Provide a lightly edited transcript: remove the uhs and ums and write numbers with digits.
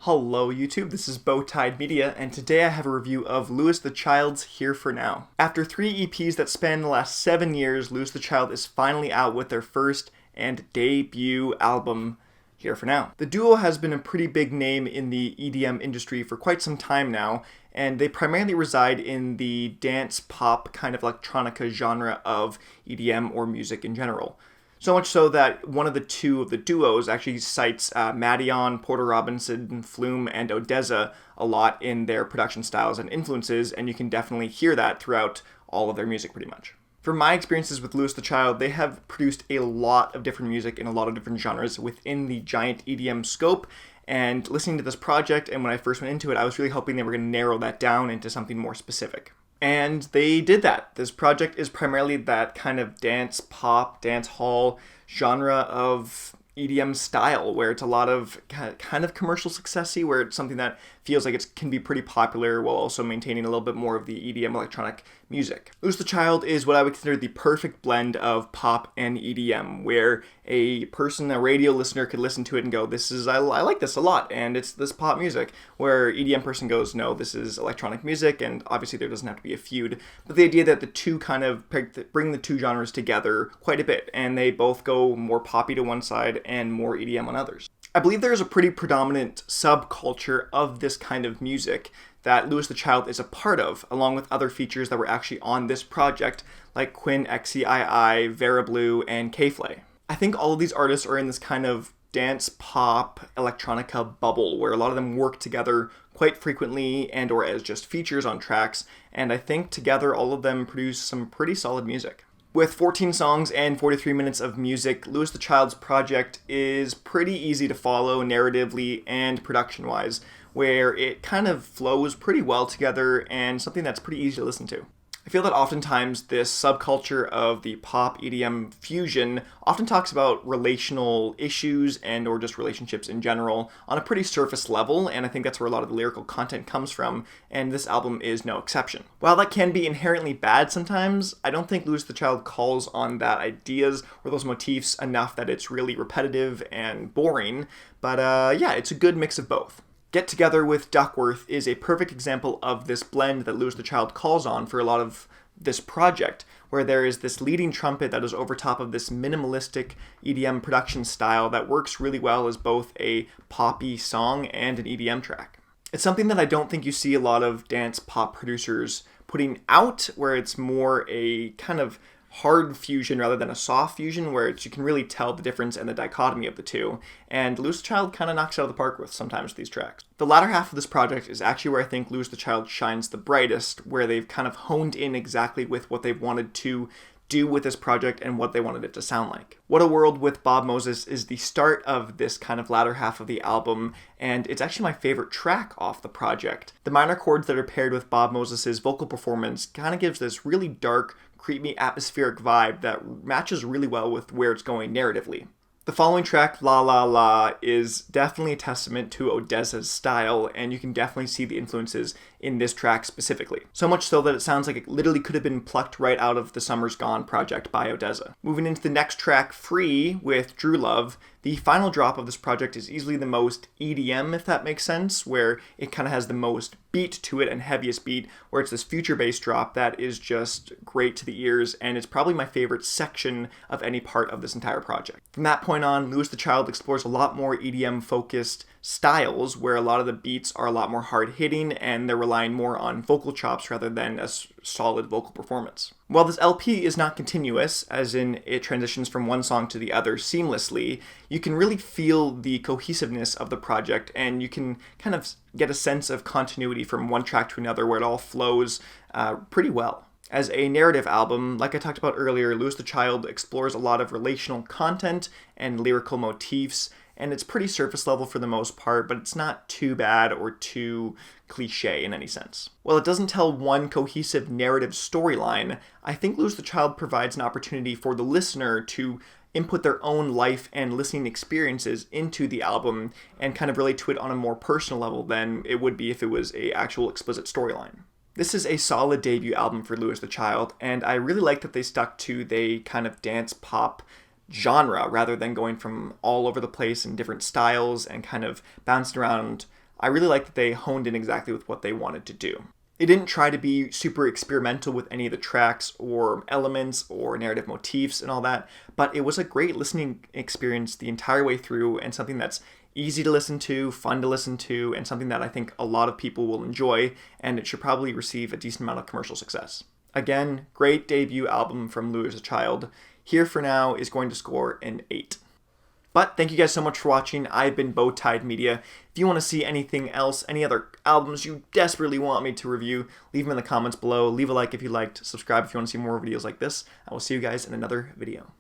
Hello YouTube, this is Bowtied Media, and today I have a review of Louis the Child's Here for Now. After 3 EPs that span the last 7 years, Louis the Child is finally out with their first and debut album, Here for Now. The duo has been a pretty big name in the EDM industry for quite some time now, and they primarily reside in the dance pop kind of electronica genre of EDM or music in general. So much so that one of the two of the duos actually cites Madeon, Porter Robinson, Flume, and Odessa a lot in their production styles and influences, and you can definitely hear that throughout all of their music pretty much. From my experiences with Louis the Child, they have produced a lot of different music in a lot of different genres within the giant EDM scope, and listening to this project and when I first went into it, I was really hoping they were going to narrow that down into something more specific. And they did that. This project is primarily that kind of dance pop, dance hall genre of EDM style, where it's a lot of kind of commercial successy, where it's something that feels like it can be pretty popular while also maintaining a little bit more of the EDM electronic music. Louis the Child is what I would consider the perfect blend of pop and EDM, where a radio listener could listen to it and go, I like this a lot, and it's this pop music, where EDM person goes, no, this is electronic music, and obviously there doesn't have to be a feud, but the idea that the two kind of bring the two genres together quite a bit, and they both go more poppy to one side and more EDM on others. I believe there is a pretty predominant subculture of this kind of music that Louis the Child is a part of, along with other features that were actually on this project, like Quinn, XCII, Vera Blue, and K-Flay. I think all of these artists are in this kind of dance pop electronica bubble where a lot of them work together quite frequently and or as just features on tracks, and I think together all of them produce some pretty solid music. With 14 songs and 43 minutes of music, Louis the Child's project is pretty easy to follow narratively and production-wise, where it kind of flows pretty well together and something that's pretty easy to listen to. I feel that oftentimes this subculture of the pop EDM fusion often talks about relational issues and or just relationships in general on a pretty surface level, and I think that's where a lot of the lyrical content comes from, and this album is no exception. While that can be inherently bad sometimes, I don't think Louis the Child calls on that ideas or those motifs enough that it's really repetitive and boring, but yeah, it's a good mix of both. Get Together with Duckworth is a perfect example of this blend that Louis the Child calls on for a lot of this project, where there is this leading trumpet that is over top of this minimalistic EDM production style that works really well as both a poppy song and an EDM track. It's something that I don't think you see a lot of dance pop producers putting out, where it's more a kind of hard fusion rather than a soft fusion, where you can really tell the difference and the dichotomy of the two, and Louis the Child kind of knocks it out of the park with sometimes these tracks. The latter half of this project is actually where I think Louis the Child shines the brightest, where they've kind of honed in exactly with what they've wanted to do with this project and what they wanted it to sound like. What a World with Bob Moses is the start of this kind of latter half of the album, and it's actually my favorite track off the project. The minor chords that are paired with Bob Moses' vocal performance kind of gives this really dark, creepy, atmospheric vibe that matches really well with where it's going narratively. The following track, La La La, is definitely a testament to Odessa's style, and you can definitely see the influences in this track specifically. So much so that it sounds like it literally could have been plucked right out of the Summer's Gone project by Odessa. Moving into the next track, Free, with Drew Love, the final drop of this project is easily the most EDM, if that makes sense, where it kind of has the most beat to it and heaviest beat, where it's this future bass drop that is just great to the ears, and it's probably my favorite section of any part of this entire project. From that point on, Louis the Child explores a lot more EDM-focused styles, where a lot of the beats are a lot more hard-hitting and they're relying more on vocal chops rather than a solid vocal performance. While this LP is not continuous, as in it transitions from one song to the other seamlessly, you can really feel the cohesiveness of the project, and you can kind of get a sense of continuity from one track to another where it all flows pretty well. As a narrative album, like I talked about earlier, Louis the Child explores a lot of relational content and lyrical motifs, and it's pretty surface level for the most part, but it's not too bad or too cliche in any sense. While it doesn't tell one cohesive narrative storyline, I think Louis the Child provides an opportunity for the listener to input their own life and listening experiences into the album and kind of relate to it on a more personal level than it would be if it was an actual explicit storyline. This is a solid debut album for Louis the Child, and I really like that they stuck to the kind of dance pop genre rather than going from all over the place in different styles and kind of bounced around I really like that they honed in exactly with what they wanted to do. It didn't try to be super experimental with any of the tracks or elements or narrative motifs and all that, but it was a great listening experience the entire way through, and something that's easy to listen to, fun to listen to, and something that I think a lot of people will enjoy, and it should probably receive a decent amount of commercial success. Again, great debut album from Lou as a Child. Here for Now is going to score an 8. But thank you guys so much for watching. I've been Bowtied Media. If you want to see anything else, any other albums you desperately want me to review, leave them in the comments below. Leave a like if you liked, subscribe if you want to see more videos like this. I will see you guys in another video.